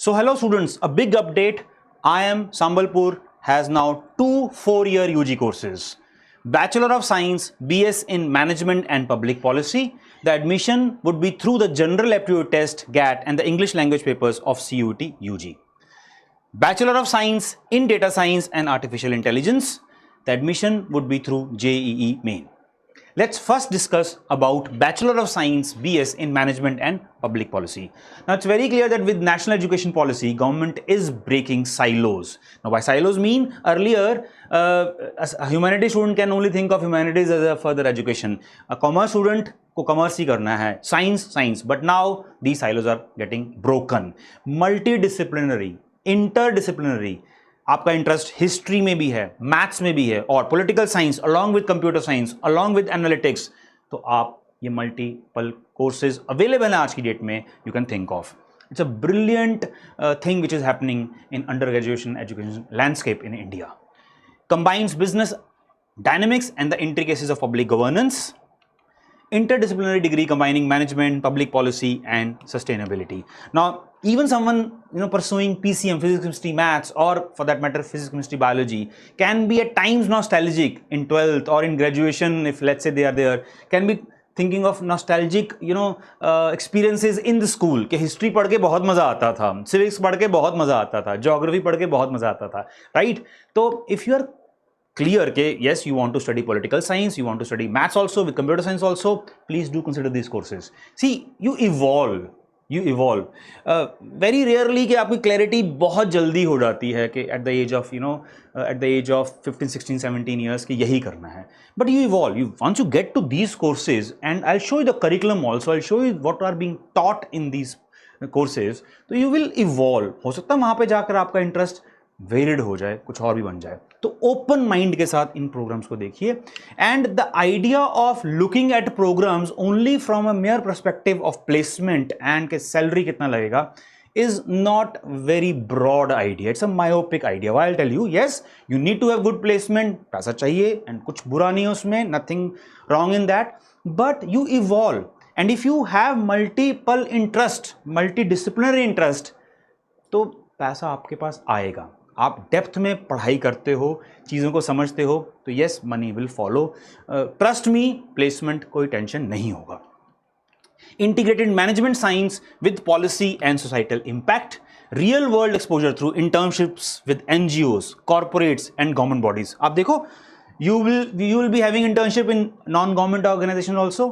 So hello students, a big update. IIM Sambalpur has now two 4-year UG courses. Bachelor of Science, BS in Management and Public Policy. The admission would be through the General Aptitude Test GAT and the English language papers of CUET UG. Bachelor of Science in Data Science and Artificial Intelligence. The admission would be through JEE Main. Let's first discuss about Bachelor of Science BS in Management and Public Policy. Now it's very clear that with national education policy, government is breaking silos. Now by silos mean earlier a humanities student can only think of humanities as a further education. A commerce student को commerce ही करना है, science, but now these silos are getting broken. Multidisciplinary, interdisciplinary, आपका interest history में भी है, maths में भी है और political science along with computer science along with analytics, तो आप ये मल्टीपल कोर्सेज अवेलेबल हैं आज की डेट में. You can think of it's a brilliant thing which is happening in under graduation education landscape in India. Combines business dynamics and the intricacies of public governance. Interdisciplinary degree combining management, public policy and sustainability. Now even someone pursuing PCM, physics, chemistry, maths, or for that matter physics, chemistry, biology can be at times nostalgic in 12th or in graduation, if let's say they are there, can be thinking of nostalgic experiences in the school कि history पढ़ के बहुत मज़ा आता था, civics पढ़ के बहुत मज़ा आता था, geography पढ़ के बहुत मज़ा आता था, right? तो if you are clear ke yes you want to study political science, you want to study maths also with computer science also, please do consider these courses. See, you evolve very rarely कि आपकी clarity बहुत जल्दी हो जाती है कि at the age of 15 16 17 years कि यही करना है, but you evolve. Once you get to these courses, and I'll show you the curriculum also, I'll show you what are being taught in these courses, तो you will evolve. हो सकता है वहाँ पे जाकर आपका इंटरेस्ट वेरिड हो जाए, कुछ और भी बन जाए. तो ओपन माइंड के साथ इन प्रोग्राम्स को देखिए. And the idea of looking at programmes only from a major perspective of placement and के सैलरी कितना लगेगा is not very broad idea. It's a myopic idea. Why? I'll tell you. Yes, you need to have good placement. पैसा चाहिए and कुछ बुरा नहीं है उसमें. Nothing wrong in that. But you evolve. And if you have multiple interest, multidisciplinary interest, तो पैसा आपके पास आएगा. आप डेप्थ में पढ़ाई करते हो, चीज़ों को समझते हो, तो yes money will follow. Trust me, placement कोई टेंशन नहीं होगा. Integrated management science with policy and societal impact. Real world exposure through internships with NGOs, corporates and government bodies. आप देखो, you will be having internship in non-government organization also,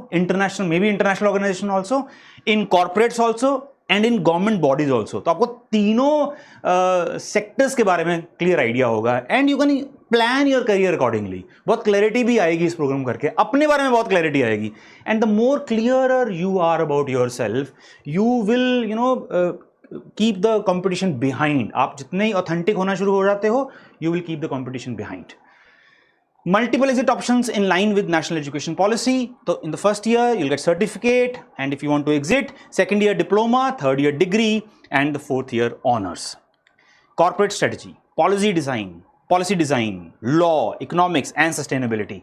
maybe international organization also, in corporates also and in government bodies also. तो आपको तीनों sectors के बारे में clear idea होगा and you can plan your career accordingly. बहुत clarity भी आएगी इस प्रोग्राम करके, अपने बारे में बहुत क्लैरिटी आएगी. And the more clearer you are about yourself, you will keep the competition behind. आप जितने ही ऑथेंटिक होना शुरू हो जाते हो, you will keep the competition behind. Multiple exit options in line with national education policy. So in the first year you'll get certificate, and if you want to exit, second year diploma, third year degree, and the fourth year honors. Corporate strategy, policy design, law, economics and sustainability.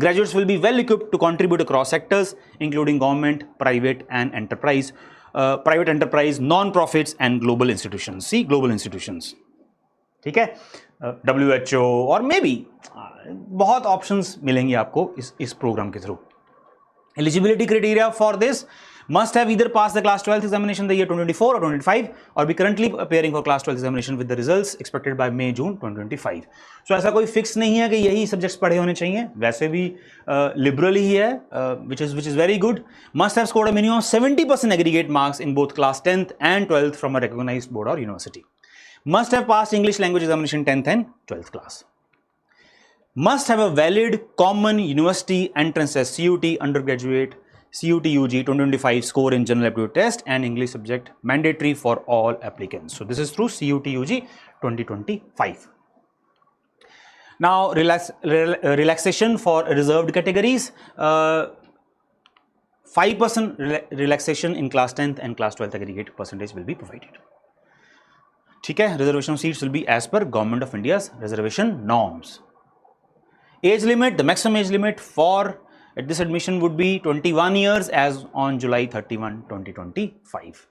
Graduates will be well equipped to contribute across sectors including government, private enterprise, non-profits and global institutions. See, global institutions. ठीक है, WHO और may be बहुत options मिलेंगे आपको इस programme के through. Eligibility criteria for this must have either passed the class 12th examination the year 2024 or 2025 or be currently appearing for class 12th examination with the results expected by May June 2025. So ऐसा कोई fix नहीं है कि यही subjects पढ़े होने चाहिए, वैसे भी लिबरल ही है, which is very good. Must have scored a minimum of 70% aggregate marks in both class 10th and 12th from a recognized board or university. Must have passed English language examination 10th and 12th class. Must have a valid common university entrance test CUET undergraduate, CUET UG 2025 score in general aptitude test and English subject mandatory for all applicants. So this is through CUET UG 2025. Now relaxation for reserved categories. 5% relaxation in class 10th and class 12th aggregate percentage will be provided. ठीक है, reservation seats will be as per Government of India's reservation norms. Age limit, the maximum age limit for at this admission would be 21 years as on July 31, 2025.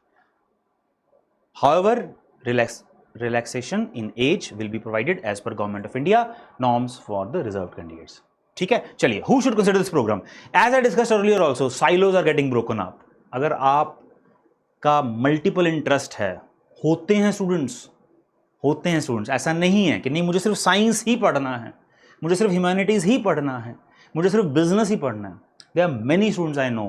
However, relaxation in age will be provided as per Government of India norms for the reserved candidates. ठीक है, चलिए, who should consider this program? As I discussed earlier also, silos are getting broken up. अगर आप का multiple interest है, होते हैं students, ऐसा नहीं है कि नहीं मुझे सिर्फ साइंस ही पढ़ना है, मुझे सिर्फ ह्यूमैनिटीज ही पढ़ना है, मुझे सिर्फ बिजनेस ही पढ़ना है. There are many students I know.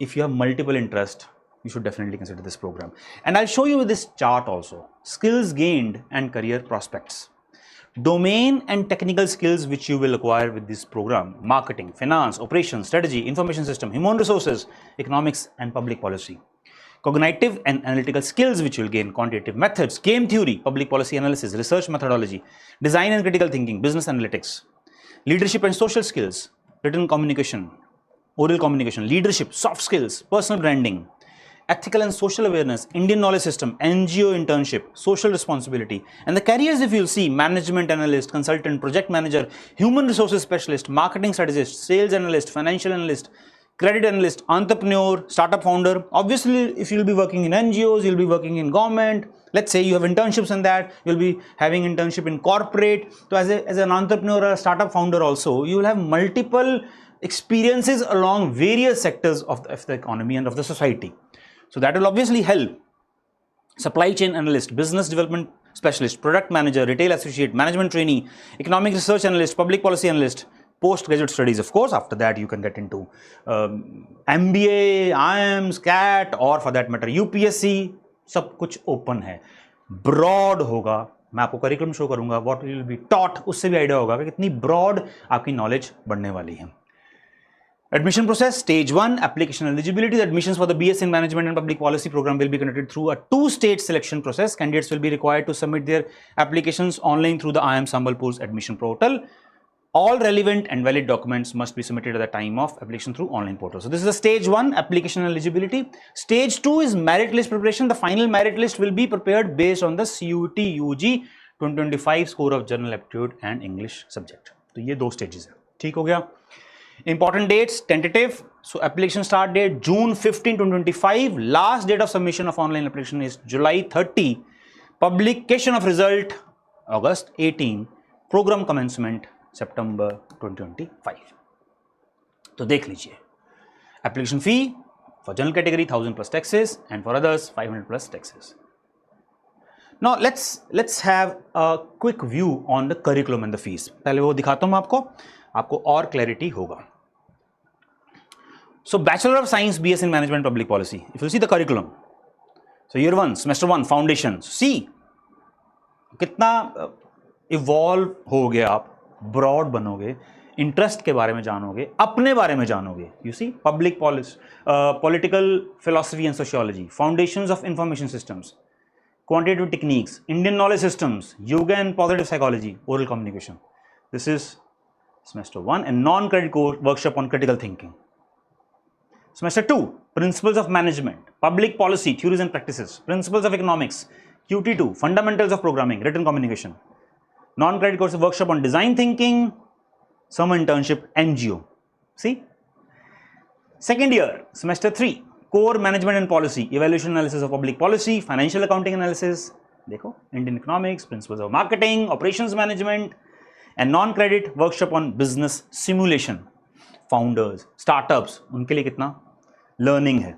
If you have multiple interest, you should definitely consider this program. And I'll show you with this chart also. Skills gained and career prospects. Domain and technical skills which you will acquire with this program: marketing, finance, operations, strategy, information system, human resources, economics and public policy. Cognitive and analytical skills which you will gain: quantitative methods, game theory, public policy analysis, research methodology, design and critical thinking, business analytics. Leadership and social skills: written communication, oral communication, leadership, soft skills, personal branding, ethical and social awareness, Indian knowledge system, NGO internship, social responsibility. And the careers, if you'll see: management analyst, consultant, project manager, human resources specialist, marketing strategist, sales analyst, financial analyst, credit analyst, entrepreneur, startup founder. Obviously, if you'll be working in NGOs, you'll be working in government. Let's say you have internships in that, you'll be having internship in corporate. So as an entrepreneur or a startup founder also, you will have multiple experiences along various sectors of the economy and of the society. So that will obviously help. Supply chain analyst, business development specialist, product manager, retail associate, management trainee, economic research analyst, public policy analyst, postgraduate studies. Of course, after that you can get into MBA, IIMs, CAT, or for that matter UPSC. सब कुछ open है, broad होगा. मैं आपको curriculum show करूंगा, what will be taught, उससे भी idea होगा कि कितनी broad आपकी नॉलेज बढ़ने वाली है. Admission process: Stage 1, application eligibility. The admissions for the BS in Management and Public Policy program will be conducted through a two-stage selection process. Candidates will be required to submit their applications online through the IIM Sambalpur's admission portal. All relevant and valid documents must be submitted at the time of application through online portal. So this is the Stage 1, application eligibility. Stage 2 is merit list preparation. The final merit list will be prepared based on the CUET UG 2025 score of General Aptitude and English subject. तो ये दो stages है, ठीक हो गया. Important dates: tentative. So application start date June 15, 2025. Last date of submission of online application is July 30. Publication of result August 18. Program commencement September 2025. तो देख लीजिए. Application fee for general category 1000 plus taxes, and for others 500 plus taxes. Now let's have a quick view on the curriculum and the fees. पहले वो दिखाता हूँ आपको और clarity होगा. So Bachelor of Science BS in Management and Public Policy. If you see the curriculum, so year 1, semester 1, foundations. See कितना evolve हो गए आप, ब्रॉड बनोगे, इंटरेस्ट के बारे में जानोगे, अपने बारे में जानोगे. You see public policy, political philosophy and sociology, foundations of information systems, quantitative techniques, Indian knowledge systems, yoga and positive psychology, oral communication. This is semester 1, and non-credit course workshop on critical thinking. Semester 2, principles of management, public policy, theories and practices, principles of economics, QT2, fundamentals of programming, written communication. Non-credit course workshop on design thinking, summer internship, NGO. See? Second year, semester 3, core management and policy, evaluation analysis of public policy, financial accounting analysis, देखो, Indian economics, principles of marketing, operations management, and non-credit workshop on business simulation, founders, startups, उनके लिए कितना learning है.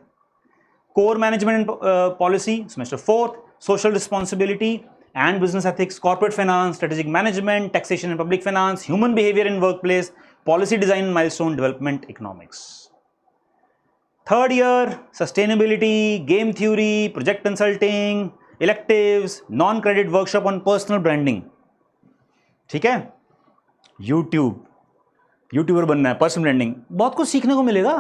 Core management and policy, semester 4, social responsibility and business ethics, corporate finance, strategic management, taxation and public finance, human behavior in workplace, policy design and milestone development economics. Third year, sustainability, game theory, project consulting, electives, non-credit workshop on personal branding. ठीक है? YouTuber बनना है, personal branding, बहुत कुछ सीखने को मिलेगा.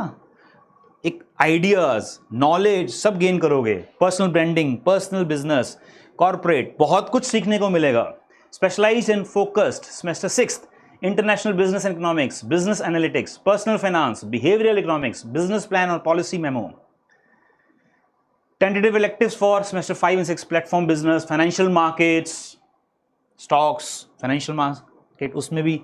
एक आइडियाज, नॉलेज सब गेन करोगे. Personal branding, personal business, corporate, बहुत कुछ सीखने को मिलेगा. Specialized and focused, semester 6, international business and economics, business analytics, personal finance, behavioural economics, business plan और policy memo. Tentative electives for semester 5 and 6, platform business, financial markets, stocks, financial market, उसमें भी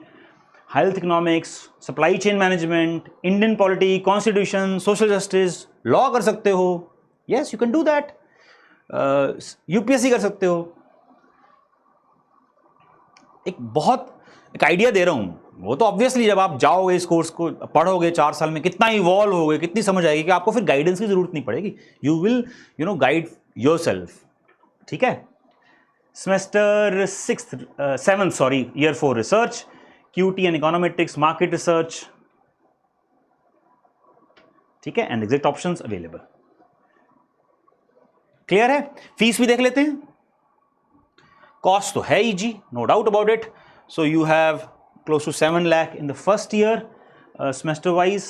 health economics, supply chain management, Indian polity, constitution, social justice, law कर सकते हो. Yes, you can do that. UPSC कर सकते हो। एक idea दे रहा हूं, वो तो ऑब्वियसली जब आप जाओगे इस कोर्स को पढ़ोगे 4 साल में कितना इवॉल्व होगे, कितनी समझ आएगी कि आपको फिर गाइडेंस की जरूरत नहीं पड़ेगी। You will guide yourself. ठीक है। Semester 7 sorry year 4 research, QT and econometrics, market research. ठीक है। And exact options available. Clear है। फीस भी देख लेते हैं। कॉस्ट तो है ही जी, no doubt about it. So you have close to 7 lakh in the first year, semester wise,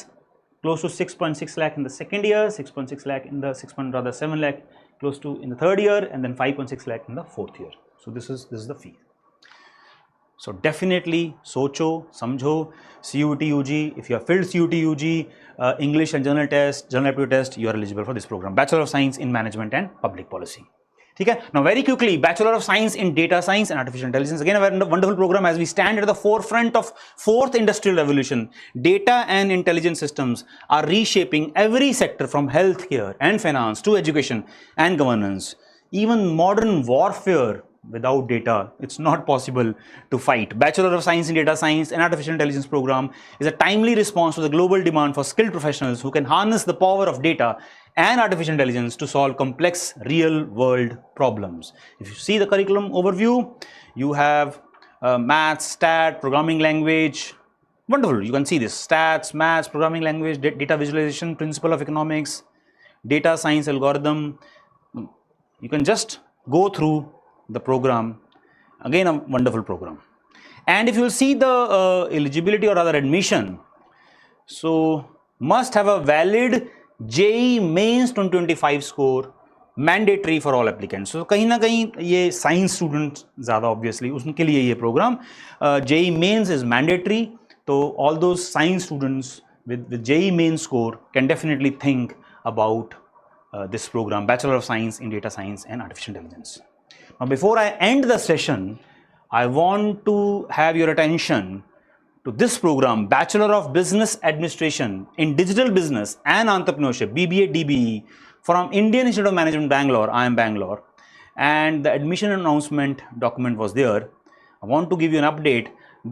close to 6.6 lakh in the second year, 6.6 lakh in the 7 lakh close to in the third year, and then 5.6 lakh in the fourth year. So this is the fee. So definitely socho, samjho, CUET UG. If you have filled CUET UG, English and general aptitude test, you are eligible for this program, Bachelor of Science in Management and Public Policy. ठीक है। Now very quickly, Bachelor of Science in Data Science and Artificial Intelligence, again a very wonderful program as we stand at the forefront of 4th industrial revolution. Data and intelligence systems are reshaping every sector from healthcare and finance to education and governance. Even modern warfare without data, it's not possible to fight. Bachelor of Science in Data Science and Artificial Intelligence program is a timely response to the global demand for skilled professionals who can harness the power of data and artificial intelligence to solve complex real-world problems. If you see the curriculum overview, you have maths, stat, programming language. Wonderful. You can see this: stats, maths, programming language, data visualization, principle of economics, data science algorithm. You can just go through the program. Again, a wonderful program. And if you see the eligibility or rather admission, so must have a valid JEE Mains 2025 score, mandatory for all applicants. तो कहीं ना कहीं ये science students ज़्यादा obviously उनके लिए ये programme JEE mains is mandatory. तो although science students with JEE main score can definitely think about this program, Bachelor of Science in Data Science and Artificial Intelligence. Now before I end the session, I want to have your attention to this program, Bachelor of Business Administration in Digital Business and Entrepreneurship, BBA DBE, from Indian Institute of Management, Bangalore. I am Bangalore, and the admission announcement document was there. I want to give you an update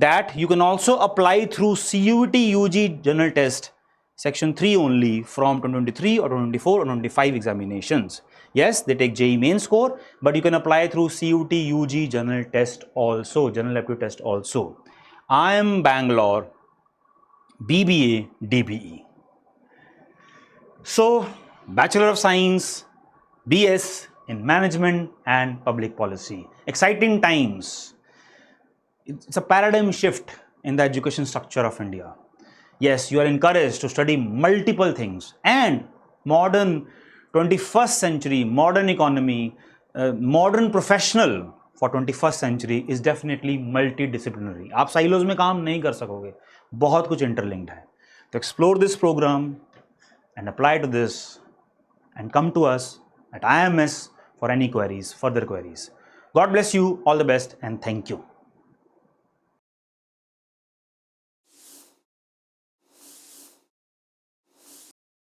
that you can also apply through CUET UG General Test Section 3 only from 2023 or 2024 or 2025 examinations. Yes, they take JEE main score, but you can apply through CUET UG General Test also, General Aptitude Test also. I am Bangalore, BBA DBE. So, Bachelor of Science, BS in Management and Public Policy. Exciting times. It's a paradigm shift in the education structure of India. Yes, you are encouraged to study multiple things, and modern 21st century, modern economy, modern professional for 21st century is definitely multidisciplinary. आप silos में काम नहीं कर सकोगे, बहुत कुछ interlinked है। तो explore this program and apply to this and come to us at IMS for any queries, further queries. God bless you, all the best, and thank you.